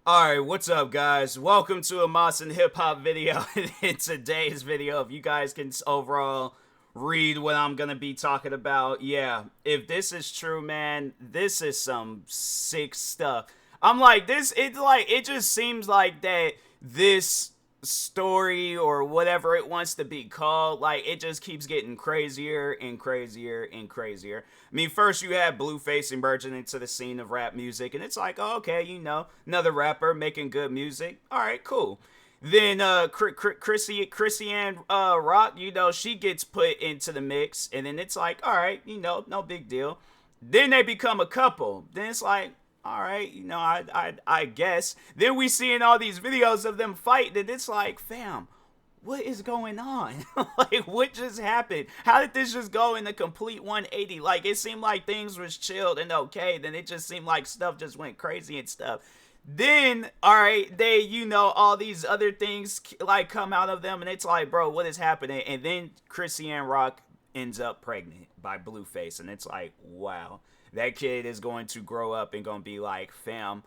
Alright, what's up, guys? Welcome to a Moss and Hip Hop video. In today's video, if you guys can overall read what I'm gonna be talking about, yeah, if this is true, man, this is some sick stuff. I'm like, it just seems like that this story or whatever it wants to be called, like it just keeps getting crazier and crazier and crazier. I mean, first you had Blueface emerging into the scene of rap music, and it's like, oh, okay, another rapper making good music. All right, cool. Then CHRISEAN Rock, she gets put into the mix, and then it's like, all right, no big deal. Then they become a couple. Then it's like, all right, I guess. Then we seeing all these videos of them fighting, and it's like, fam, what is going on? Like, what just happened? How did this just go in a complete 180? Like, it seemed like things was chilled and okay. Then it just seemed like stuff just went crazy and stuff. Then, all right, all these other things like come out of them, and it's like, bro, what is happening? And then CHRISEAN Rock ends up pregnant by Blueface, and it's like, wow, that kid is going to grow up and gonna be like, fam,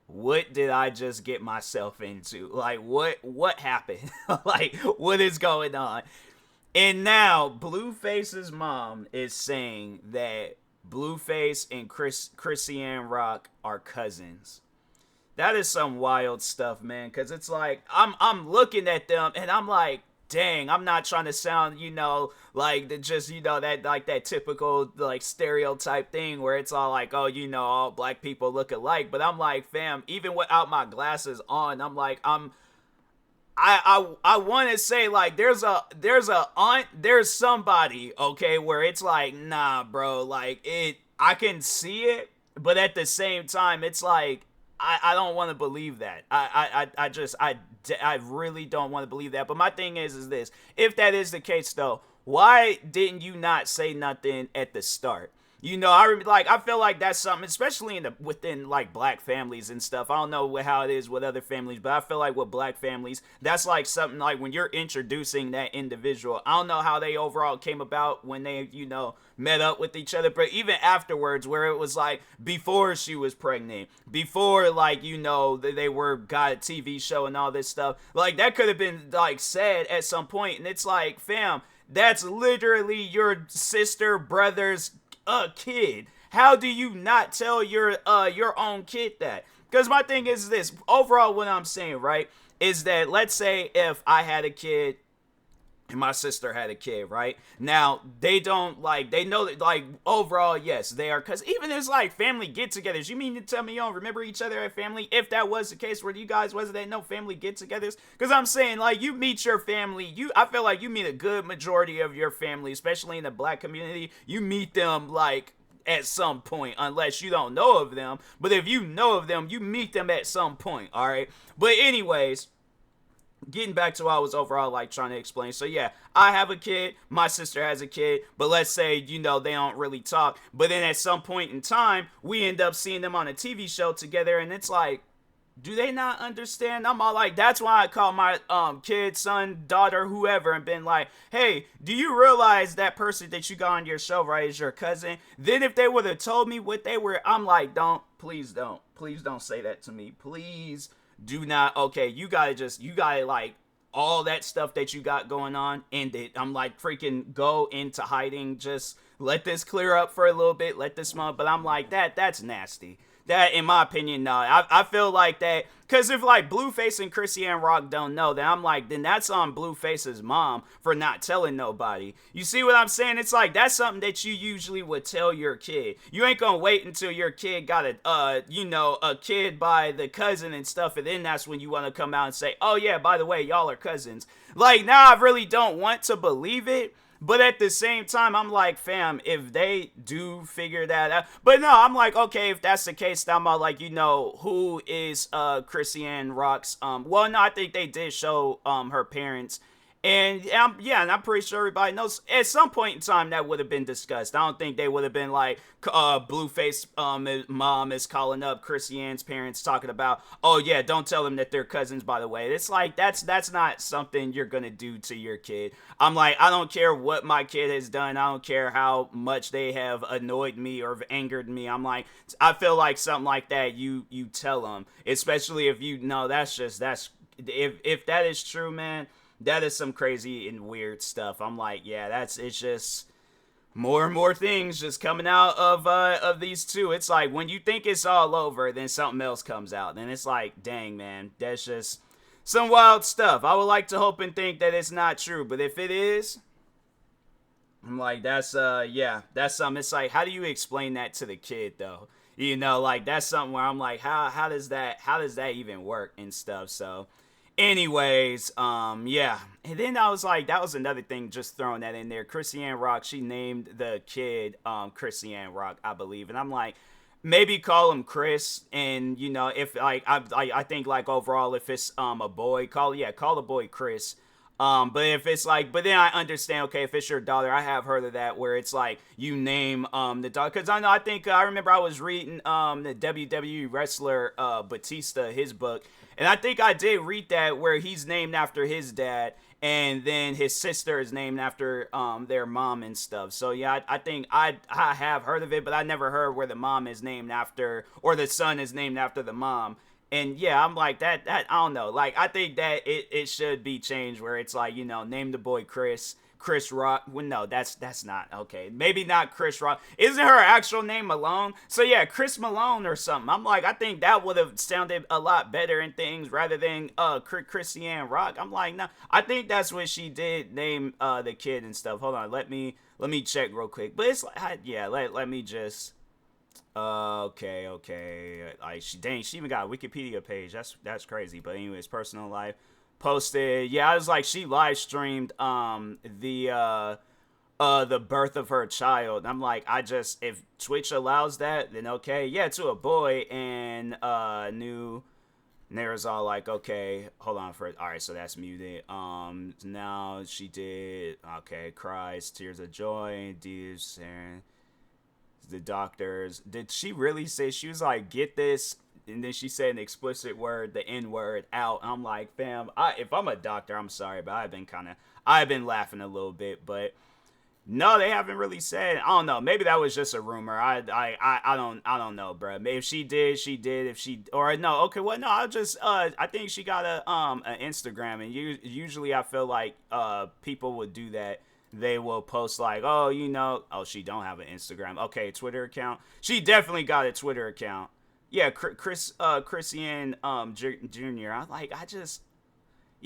what did I just get myself into? Like, what happened? Like, what is going on? And now Blueface's mom is saying that Blueface and CHRISEAN Rock are cousins. That is some wild stuff, man, because it's like I'm looking at them and I'm like, dang, I'm not trying to sound, like that, like that typical like stereotype thing where it's all like, oh, all black people look alike. But I'm like, fam, even without my glasses on, I'm like, I want to say like there's somebody, okay, where it's like, nah, bro, like I can see it, but at the same time, it's like I don't want to believe that. I really don't want to believe that. But my thing is this: if that is the case, though, why didn't you not say nothing at the start? I feel like that's something, especially within like black families and stuff. I don't know how it is with other families, but I feel like with black families, that's like something like when you're introducing that individual. I don't know how they overall came about when they, met up with each other, but even afterwards, where it was like before she was pregnant, before like they got a TV show and all this stuff, like that could have been like said at some point, and it's like, fam, that's literally your sister, brother's kid. How do you not tell your own kid that? Because my thing is this, overall what I'm saying, right, is that let's say if I had a kid and my sister had a kid, right? Now, they know that, like, overall, yes, they are, because even there's, like, family get-togethers. You mean to tell me you don't remember each other at family? If that was the case, where you guys wasn't no family get-togethers? Because I'm saying, like, you meet your family, I feel like you meet a good majority of your family, especially in the black community, you meet them, like, at some point, unless you don't know of them. But if you know of them, you meet them at some point, all right? But anyways, getting back to what I was overall like trying to explain. So yeah, I have a kid, my sister has a kid, but let's say, they don't really talk. But then at some point in time, we end up seeing them on a TV show together, and it's like, do they not understand? I'm all like, that's why I call my kid, son, daughter, whoever, and been like, hey, do you realize that person that you got on your show, right, is your cousin? Then if they would have told me what they were, I'm like, please don't say that to me. Please do not. Okay, you gotta like all that stuff that you got going on, and I'm like, freaking go into hiding. Just let this clear up for a little bit. Let this month. But I'm like, that's nasty. That, in my opinion, no. I feel like that, because if, like, Blueface and CHRISEAN Rock don't know, then I'm like, then that's on Blueface's mom for not telling nobody. You see what I'm saying? It's like, that's something that you usually would tell your kid. You ain't gonna wait until your kid got a kid by the cousin and stuff, and then that's when you want to come out and say, oh, yeah, by the way, y'all are cousins. Like, now I really don't want to believe it. But at the same time, I'm like, fam, if they do figure that out. But no, I'm like, okay, if that's the case, then I'm like, who is CHRISEAN Rock's, well, no, I think they did show her parents. And yeah, and I'm pretty sure everybody knows at some point in time that would have been discussed. I don't think they would have been like, Blueface mom is calling up CHRISEAN's parents talking about, oh yeah, don't tell them that they're cousins, by the way. It's like, that's not something you're gonna do to your kid. I'm like, I don't care what my kid has done. I don't care how much they have annoyed me or have angered me. I'm like, I feel like something like that, you tell them, especially if you know that's if that is true, man. That is some crazy and weird stuff. I'm like, yeah, it's just more and more things just coming out of these two. It's like when you think it's all over, then something else comes out. Then it's like, dang, man, that's just some wild stuff. I would like to hope and think that it's not true, but if it is, I'm like, yeah, that's something. It's like, how do you explain that to the kid though? You know, like that's something where I'm like, how does that even work and stuff? So anyways, yeah. And then I was like, that was another thing, just throwing that in there. CHRISEAN Rock, she named the kid CHRISEAN Rock, I believe. And I'm like, maybe call him Chris. And you know, if like I think like overall, if it's a boy, call the boy Chris. But if it's like, but then I understand, okay, if it's your daughter, I have heard of that where it's like you name the dog, because I remember I was reading the WWE wrestler Batista, his book, and I think I did read that where he's named after his dad, and then his sister is named after their mom and stuff. So yeah, I think I have heard of it, but I never heard where the mom is named after, or the son is named after the mom. And yeah, I'm like that I don't know. Like I think that it should be changed where it's like, you know, name the boy Chris Rock. Well, no, that's not okay. Maybe not Chris Rock. Isn't her actual name Malone? So yeah, Chris Malone or something. I'm like, I think that would have sounded a lot better in things rather than CHRISEAN Rock. I'm like, no, I think that's what she did name the kid and stuff. Hold on, let me check real quick. But it's like, yeah, let me just. Okay. Like she even got a Wikipedia page. That's crazy. But anyways, personal life posted. Yeah, I was like, she live streamed the birth of her child. I'm like, if Twitch allows that, then okay. Yeah, to a boy. And new. And there was all like, okay, hold on for it. All right, so that's muted. Now she did. Okay, cries, tears of joy, deeds, and the doctors. Did she really say, she was like, get this, and then she said an explicit word, the N word, out. I'm like, fam, if I'm a doctor, I'm sorry, but I've been laughing a little bit. But no, they haven't really said. I don't know, maybe that was just a rumor. I don't know, bro. Maybe if she did, if she, or no, okay, well, no, I'll just I think she got an Instagram, and usually I feel like people would do that. They will post like, oh, you know, oh, she don't have an Instagram. Okay, Twitter account. She definitely got a Twitter account. Yeah, CHRISEAN Jr.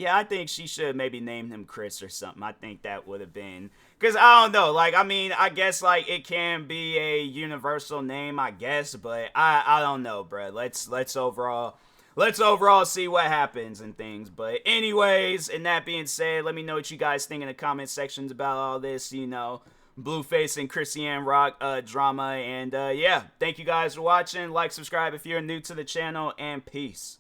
I think she should maybe name him Chris or something. I think that would have been, because I don't know, like, I mean, I guess like it can be a universal name, I guess, but I don't know, bro. Let's overall see what happens and things. But anyways, and that being said, let me know what you guys think in the comment sections about all this, you know, Blueface and CHRISEAN Rock drama. And yeah, thank you guys for watching. Like, subscribe if you're new to the channel, and peace.